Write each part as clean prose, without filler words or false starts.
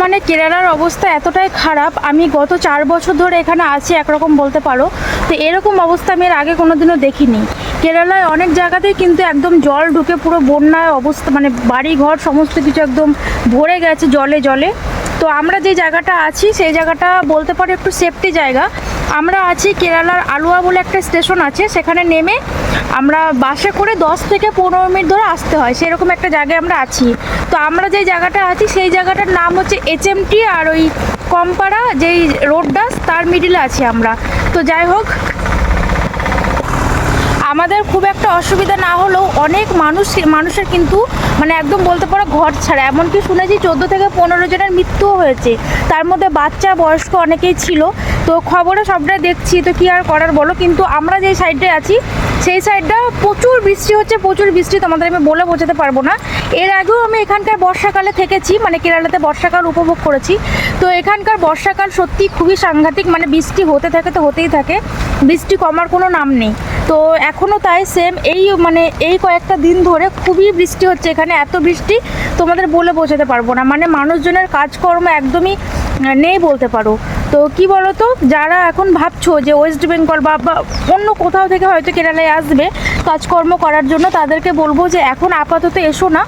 বর্তমানে কেরালার অবস্থা এতটাই খারাপ, আমি গত 4 বছর ধরে এখানে আছি একরকম বলতে পারো। তো এরকম অবস্থা আমি এর আগে কোনোদিনও দেখিনি। কেরালায় অনেক জায়গাতেই কিন্তু একদম জল ঢুকে পুরো বন্যায় অবস্থা, মানে বাড়ি ঘর সমস্ত কিছু একদম ভরে গেছে জলে জলে। তো আমরা যে জায়গাটা আছি সেই জায়গাটা বলতে পারো একটু সেফটি জায়গা। আমরা আছি কেরালার আলুয়া বলে একটা স্টেশন আছে, সেখানে নেমে আমরা বাসে করে 10 থেকে 15 মিনিট ধরে আসতে হয়, সেরকম একটা জায়গায় আমরা আছি। তো আমরা যে জায়গাটা আছি সেই জায়গাটার নাম হচ্ছে এইচএমটি, আর ওই কমপাড়া যেই রোডটা তার মিডিলে আছি আমরা। তো যাই হোক, আমাদের খুব একটা অসুবিধা না হলেও অনেক মানুষের কিন্তু মানে একদম বলতে পারো ঘর ছাড়া, এমনকি শুনেছি 14 থেকে 15 জনের মৃত্যুও হয়েছে, তার মধ্যে বাচ্চা বয়স্ক অনেকেই ছিল। তো খবরে সবটাই দেখছি, তো কী আর করার বলো। কিন্তু আমরা যেই সাইডে আছি সেই সাইডটা প্রচুর বৃষ্টি হচ্ছে, প্রচুর বৃষ্টি, তোমাদের আমি বলে বোঝাতে পারবো না। এর আগেও আমি এখানকার বর্ষাকালে থেকেছি, মানে কেরালাতে বর্ষাকাল উপভোগ করেছি। তো এখানকার বর্ষাকাল সত্যি খুবই সাংঘাতিক, মানে বৃষ্টি হতে থাকে তো হতেই থাকে, বৃষ্টি কমার কোনো নাম নেই। তো এখনও তাই সেম, এই কয়েকটা দিন ধরে খুবই বৃষ্টি হচ্ছে এখানে, এত বৃষ্টি তোমাদের বলে বোঝাতে পারবো না, মানে মানুষজনের কাজকর্ম একদমই নেই বলতে পারো। তো কি বলো তো, যারা এখন ভাবছো যে ওয়েস্ট বেঙ্গল বা অন্য কোথাও থেকে হয়তো কেরালায় আসবে কাজকর্ম করার জন্য, তাদেরকে বলবো যে এখন আপাতত এসো না,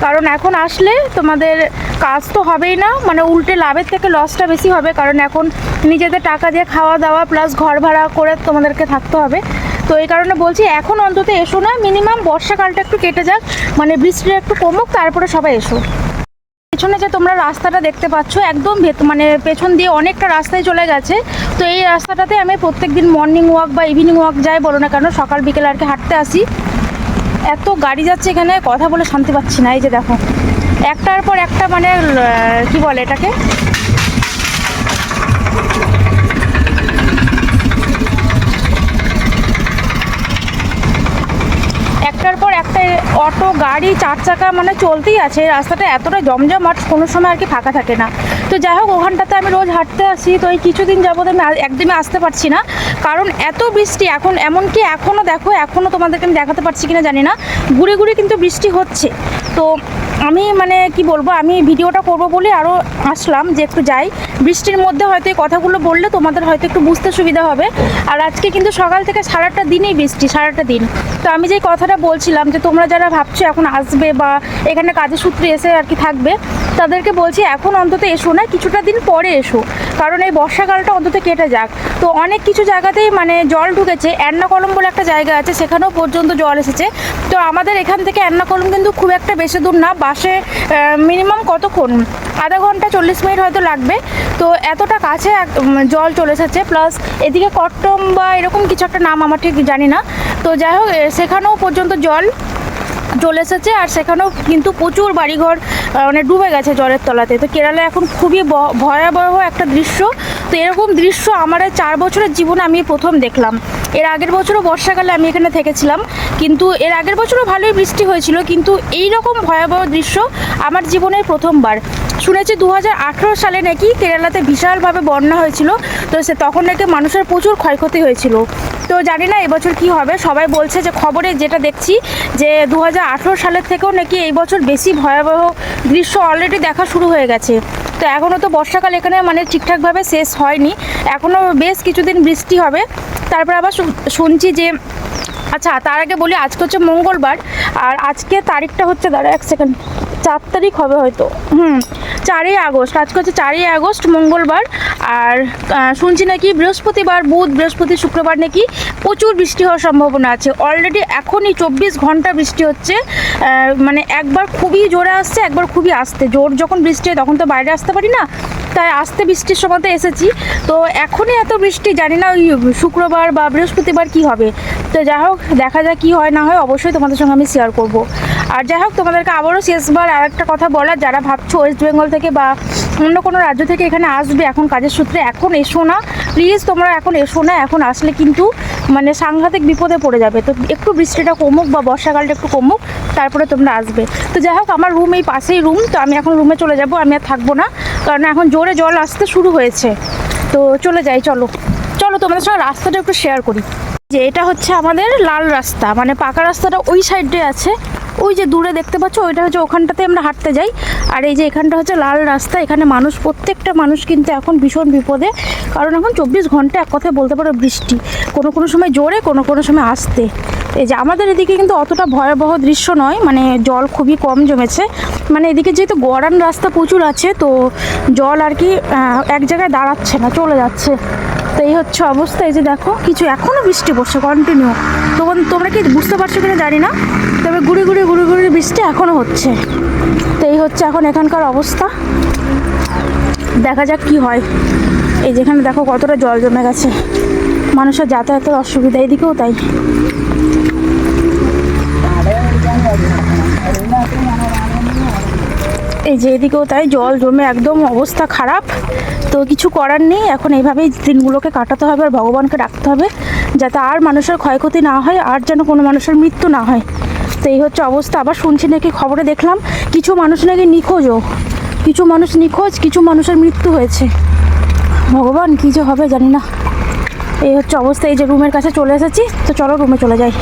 কারণ এখন আসলে তোমাদের কাজ তো হবেই না, মানে উল্টে লাভের থেকে লসটা বেশি হবে, কারণ এখন নিজেদের টাকা দিয়ে খাওয়া দাওয়া প্লাস ঘর ভাড়া করে তোমাদেরকে থাকতে হবে। তো এই কারণে বলছি এখন অন্তত এসো না, মিনিমাম বর্ষাকালটা একটু কেটে যাক, মানে বৃষ্টিটা একটু কমুক, তারপরে সবাই এসো। পেছনে যে তোমরা রাস্তাটা দেখতে পাচ্ছ একদম মানে পেছন দিয়ে অনেকটা রাস্তায় চলে গেছে। তো এই রাস্তাটাতে আমি প্রত্যেকদিন মর্নিং ওয়াক বা ইভিনিং ওয়াক যাই বলো না কেন, সকাল বিকেল আর কি হাঁটতে আসি। এত গাড়ি যাচ্ছে এখানে, কথা বলে শান্তি পাচ্ছি না। এই যে দেখো একটার পর একটা, মানে কি বলে এটাকে, একটার পর একটা অটো গাড়ি 4 চাকা মানে চলতেই আছে। রাস্তাটা এতটা জমজমাট, কোনো সময় আর কি ফাঁকা থাকে না। তো যাই হোক, ওখানটাতে আমি রোজ হাঁটতে আসি। তো এই কিছুদিন যাবত আমি একদমই আসতে পারছি না, কারণ এত বৃষ্টি। এখন এমনকি এখনও দেখো, এখনও তোমাদেরকে আমি দেখাতে পারছি কিনা জানি না, ঘুরে ঘুরে কিন্তু বৃষ্টি হচ্ছে। তো আমি মানে কি বলবো, আমি ভিডিওটা করবো বলে আরও আসলাম যে একটু যাই, বৃষ্টির মধ্যে হয়তো এই কথাগুলো বললে তোমাদের হয়তো একটু বুঝতে সুবিধা হবে। আর আজকে কিন্তু সকাল থেকে সারাটা দিনই বৃষ্টি, সারাটা দিন। তো আমি যেই কথাটা বলছিলাম যে তোমরা যারা ভাবছো এখন আসবে বা এখানে কাজের সূত্রে এসে আর কি থাকবে, তাদেরকে বলছি এখন অন্তত এসো না, কিছুটা দিন পরে এসো, কারণ এই বর্ষাকালটা অন্তত কেটে যাক। তো অনেক কিছু জায়গাতেই মানে জল ঢুকেছে, এর্নাকুলাম বলে একটা জায়গা আছে, সেখানেও পর্যন্ত জল এসেছে। তো আমাদের এখান থেকে এর্নাকুলাম কিন্তু খুব একটা বেশি দূর না, বাসে মিনিমাম কতক্ষণ, আধা ঘন্টা 40 মিনিট হয়তো লাগবে। তো এতটা কাছে জল চলে এসেছে, প্লাস এদিকে কট্টম বা এরকম কিছু একটা নাম আমার ঠিক জানি না। তো যাই হোক, সেখানেও পর্যন্ত জল চলে এসেছে, আর সেখানেও কিন্তু প্রচুর বাড়িঘর মানে ডুবে গেছে জলের তলাতে। তো কেরালায় এখন খুবই ভয়াবহ একটা দৃশ্য। তো এরকম দৃশ্য আমার 4 বছরের জীবনে আমি প্রথম দেখলাম। এর আগের বছরও বর্ষাকালে আমি এখানে থেকেছিলাম, কিন্তু এর আগের বছরও ভালোই বৃষ্টি হয়েছিল, কিন্তু এই রকম ভয়াবহ দৃশ্য আমার জীবনের প্রথমবার। শুনেছি 2018 সালে নাকি কেরালাতে বিশালভাবে বন্যা হয়েছিল, তো তখন নাকি মানুষের প্রচুর ক্ষয়ক্ষতি হয়েছিল। তো জানি না এবছর কি হবে, সবাই বলছে যে খবরে যেটা দেখছি যে 2018 সালের থেকেও নাকি এই বছর বেশি ভয়াবহ দৃশ্য অলরেডি দেখা শুরু হয়ে গেছে। তো এখনও তো বর্ষাকাল এখানে মানে ঠিকঠাকভাবে শেষ হয়নি, এখনও বেশ কিছুদিন বৃষ্টি হবে। তারপর আবার শুনছি যে, আচ্ছা তার আগে বলি, আজকে হচ্ছে মঙ্গলবার, আর আজকে তারিখটা হচ্ছে, দাঁড়া 1 সেকেন্ড, 4 তারিখ হবে হয়তো, 4ই আগস্ট, আজকে হচ্ছে 4ই আগস্ট মঙ্গলবার। আর শুনছি নাকি বৃহস্পতিবার, বুধ, বৃহস্পতি, শুক্রবার নাকি প্রচুর বৃষ্টি হওয়ার সম্ভাবনা আছে। অলরেডি এখনই 24 ঘন্টা বৃষ্টি হচ্ছে, মানে একবার খুবই জোরে আসছে, একবার খুবই আস্তে। জোর যখন বৃষ্টি হয় তখন তো বাইরে আসতে পারি না, তাই আস্তে বৃষ্টির সময়তে এসেছি। তো এখনই এত বৃষ্টি, জানি না ওই শুক্রবার বা বৃহস্পতিবার কি হবে। তো যাই হোক, দেখা যাক কী হয় না হয়, অবশ্যই তোমাদের সঙ্গে আমি শেয়ার করব। আর যাই হোক, তোমাদেরকে আবারও শেষবার আর একটা কথা বলার, যারা ভাবছো ওয়েস্ট বেঙ্গল থেকে বা অন্য কোনো রাজ্য থেকে এখানে আসবে এখন কাজের সূত্রে, এখন এসো না প্লিজ, তোমরা এখন এসো না। এখন আসলে কিন্তু মানে সাংঘাতিক বিপদে পড়ে যাবে। তো একটু বৃষ্টিটা কমুক বা বর্ষাকালটা একটু কমুক, তারপরে তোমরা আসবে। তো যাই হোক, আমার রুম এই পাশেই রুম, তো আমি এখন রুমে চলে যাব, আমি আর থাকবো না, কারণ এখন জোরে জল আসতে শুরু হয়েছে। তো চলে যাই, চলো চলো তোমাদের সঙ্গে রাস্তাটা একটু শেয়ার করি। যে এটা হচ্ছে আমাদের লাল রাস্তা, মানে পাকা রাস্তাটা ওই সাইডে আছে, ওই যে দূরে দেখতে পাচ্ছ ওইটা হচ্ছে, ওখানটাতে আমরা হাঁটতে যাই। আর এই যে এখানটা হচ্ছে লাল রাস্তা, এখানে মানুষ, প্রত্যেকটা মানুষ কিন্তু এখন ভীষণ বিপদে, কারণ এখন 24 ঘন্টা এক কথায় বলতে পারো বৃষ্টি, কোনো কোনো সময় জোরে, কোনো কোনো সময় আস্তে। এই যে আমাদের এদিকে কিন্তু অতটা ভয়াবহ দৃশ্য নয়, মানে জল খুবই কম জমেছে, মানে এদিকে যেহেতু গড়ান রাস্তা প্রচুর আছে, তো জল আর কি এক জায়গায় দাঁড়াচ্ছে না, চলে যাচ্ছে। তো এই হচ্ছে অবস্থা। এই যে দেখো কিছু এখনও বৃষ্টি পড়ছে কন্টিনিউ, তোমরা কি বুঝতে পারছো কিনা জানি না, তবে গুড়ি গুড়ি গুড়ি গুড়ি বৃষ্টি এখনও হচ্ছে। তো এই হচ্ছে এখন এখানকার অবস্থা, দেখা যাক কি হয়। এই যেখানে দেখো কতটা জল জমে গেছে, মানুষের যাতায়াতের অসুবিধা, এদিকেও তাই। এই যে এদিকেও তাই, জল জমে একদম অবস্থা খারাপ। তো কিছু করার নেই, এখন এইভাবেই দিনগুলোকে কাটাতে হবে, আর ভগবানকে ডাকতে হবে যাতে আর মানুষের ক্ষয়ক্ষতি না হয়, আর যেন কোনো মানুষের মৃত্যু না হয়। তো এই হচ্ছে অবস্থা। আবার শুনছি নাকি, খবরে দেখলাম কিছু মানুষ নাকি নিখোঁজও, কিছু মানুষ নিখোঁজ, কিছু মানুষের মৃত্যু হয়েছে। ভগবান কী যে হবে জানি না। এই হচ্ছে অবস্থা। এই যে রুমের কাছে চলে এসেছি, তো চলো রুমে চলে যাই।